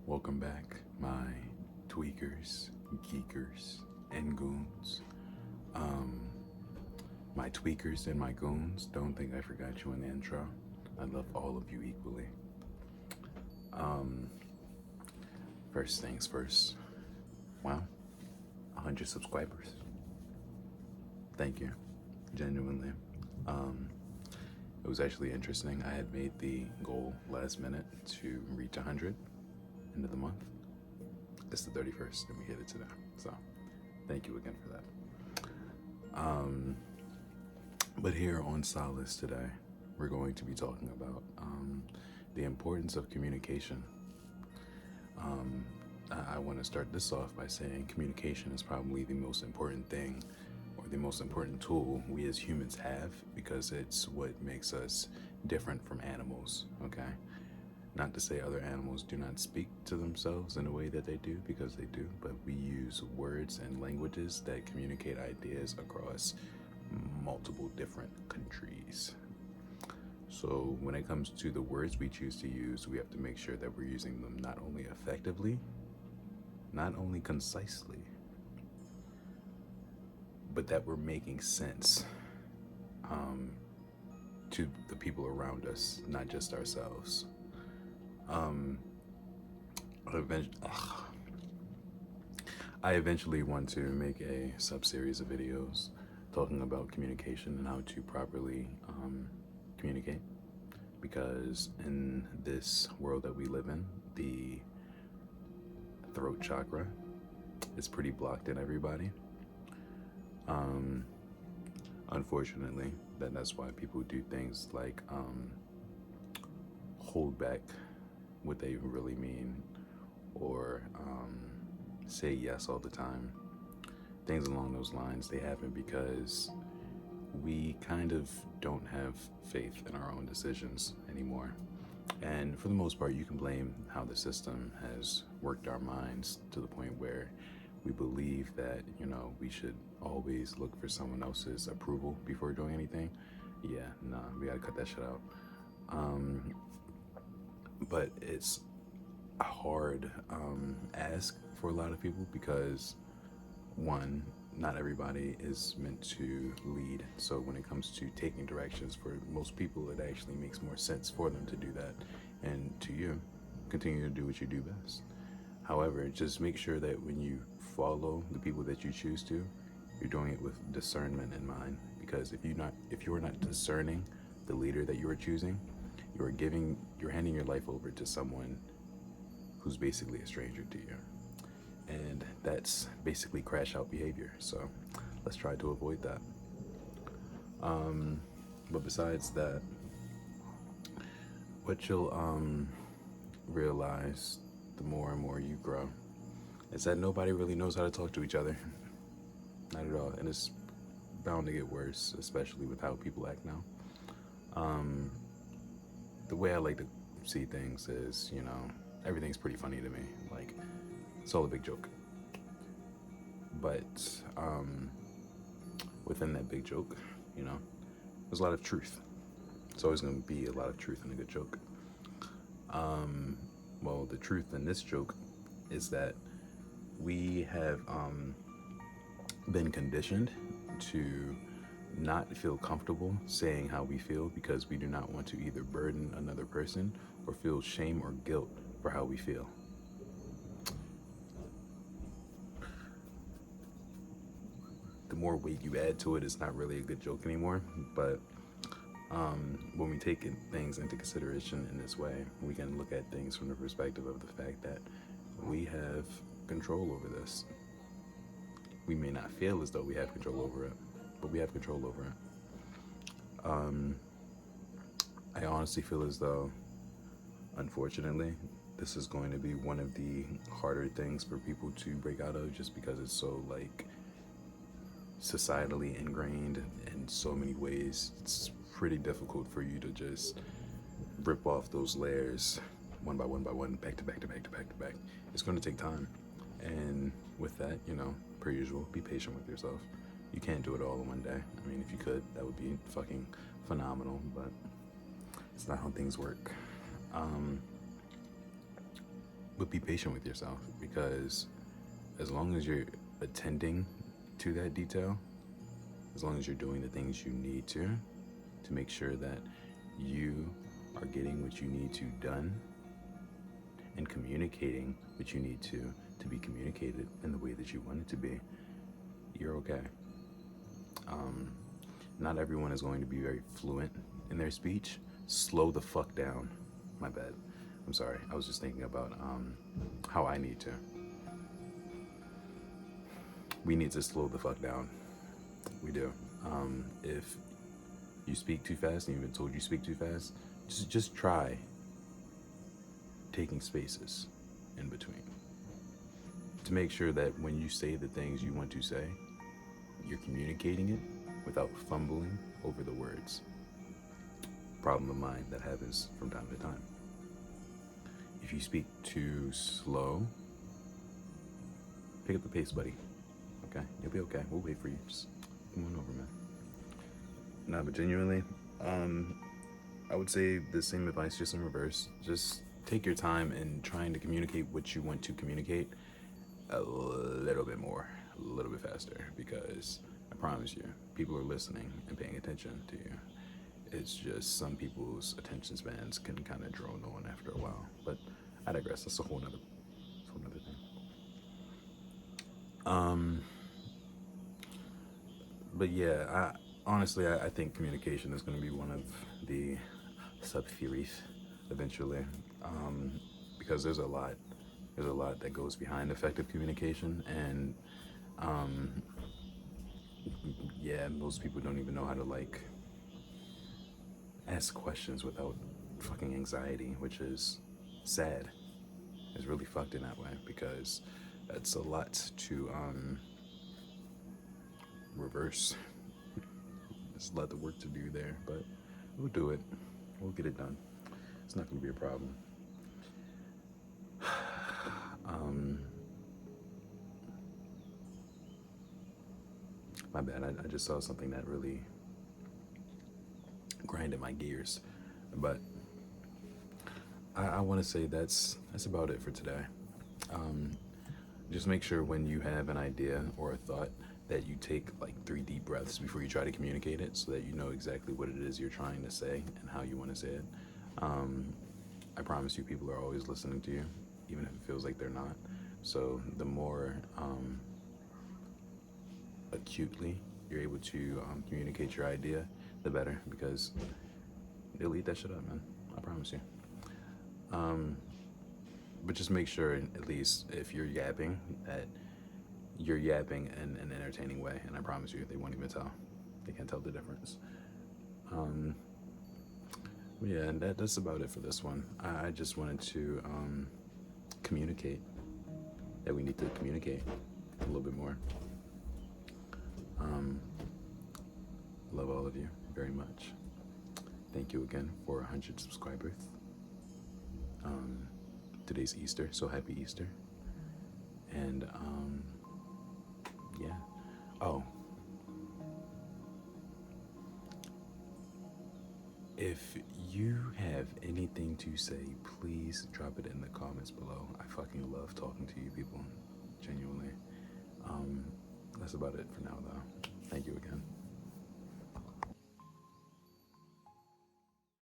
Welcome back, my tweakers, geekers, and goons. Um, my tweakers and my goons, don't think I forgot you in the intro. I love all of you equally. Um, First things first. Wow, 100 subscribers. Thank you, genuinely. Um, it was actually interesting. I had made the goal last minute to reach 100 end of the month. It's the 31st, and we hit it today. So, thank you again for that. But here on Solace today, we're going to be talking about the importance of communication. I want to start this off by saying communication is probably the most important thing or the most important tool we as humans have because it's what makes us different from animals, okay? Not to say other animals do not speak to themselves in a way that they do, because they do, but we use words and languages that communicate ideas across multiple different countries. So when it comes to the words we choose to use, we have to make sure that we're using them not only effectively, not only concisely, but that we're making sense to the people around us, not just ourselves. Um, I eventually want to make a sub-series of videos talking about communication and how to properly communicate, because in this world that we live in, the throat chakra is pretty blocked in everybody. Unfortunately, that's why people do things like hold back what they really mean, or say yes all the time. Things along those lines, they happen because we kind of don't have faith in our own decisions anymore. And for the most part, you can blame how the system has worked our minds to the point where we believe that, we should always look for someone else's approval before doing anything. Yeah, nah, we gotta cut that shit out. But it's a hard ask for a lot of people because, one, not everybody is meant to lead. So when it comes to taking directions, for most people, it actually makes more sense for them to do that. And to you, continue to do what you do best. However, just make sure that when you follow the people that you choose to, you're doing it with discernment in mind. Because if you're not discerning the leader that you are choosing, you're handing your life over to someone who's basically a stranger to you. And that's basically crash out behavior. So let's try to avoid that. But besides that, what you'll realize the more and more you grow is that nobody really knows how to talk to each other. Not at all. And it's bound to get worse, especially with how people act now. The way I like to see things is, everything's pretty funny to me. Like, it's all a big joke. But within that big joke, there's a lot of truth. It's always going to be a lot of truth in a good joke. Well, the truth in this joke is that we have been conditioned to not feel comfortable saying how we feel because we do not want to either burden another person or feel shame or guilt for how we feel. The more weight you add to it, it's not really a good joke anymore. But when we take things into consideration in this way, we can look at things from the perspective of the fact that we have control over this. We may not feel as though we have control over it, but we have control over it. I honestly feel as though, unfortunately, this is going to be one of the harder things for people to break out of, just because it's so societally ingrained in so many ways. It's pretty difficult for you to just rip off those layers one by one, back to back to back to back to back. It's going to take time. And with that, per usual, be patient with yourself. You can't do it all in one day. I mean, if you could, that would be fucking phenomenal, but it's not how things work. But be patient with yourself, because as long as you're attending to that detail, as long as you're doing the things you need to make sure that you are getting what you need to done and communicating what you need to be communicated in the way that you want it to be, you're okay. Not everyone is going to be very fluent in their speech. Slow the fuck down. My bad. I'm sorry. I was just thinking about how I need to. We need to slow the fuck down. We do. If you speak too fast and you've been told you speak too fast, just try taking spaces in between to make sure that when you say the things you want to say, you're communicating it without fumbling over the words. Problem of mine that happens from time to time. If you speak too slow, pick up the pace, buddy. Okay? You'll be okay. We'll wait for you. Just come on over, man. Nah, but genuinely, I would say the same advice, just in reverse. Just take your time in trying to communicate what you want to communicate a little bit more, a little bit faster, because I promise you, people are listening and paying attention to you. It's just some people's attention spans can kind of drone on after a while. But I digress. That's a whole nother thing. But yeah, honestly, I think communication is going to be one of the sub-theories eventually, because there's a lot that goes behind effective communication, and yeah, most people don't even know how to ask questions without fucking anxiety, which is sad. It's really fucked in that way, because that's a lot to reverse. There's a lot of work to do there, but we'll do it. We'll get it done. It's not going to be a problem. My bad. I just saw something that really grinded my gears, but I want to say that's about it for today. Just make sure when you have an idea or a thought that you take like 3 deep breaths before you try to communicate it, so that you know exactly what it is you're trying to say and how you want to say it. I promise you, people are always listening to you, even if it feels like they're not. So the more acutely you're able to communicate your idea, the better, because they'll eat that shit up, man. I promise you. But just make sure, at least if you're yapping, that you're yapping in an entertaining way, and I promise you, they won't even tell. They can't tell the difference. Yeah, and that's about it for this one. I just wanted to communicate that we need to communicate a little bit more. Love all of you very much. Thank you again for 100 subscribers. Today's Easter, so happy Easter. And yeah. Oh, if you have anything to say, please drop it in the comments below. I fucking love talking to you people, genuinely. That's about it for now, though. Thank you again.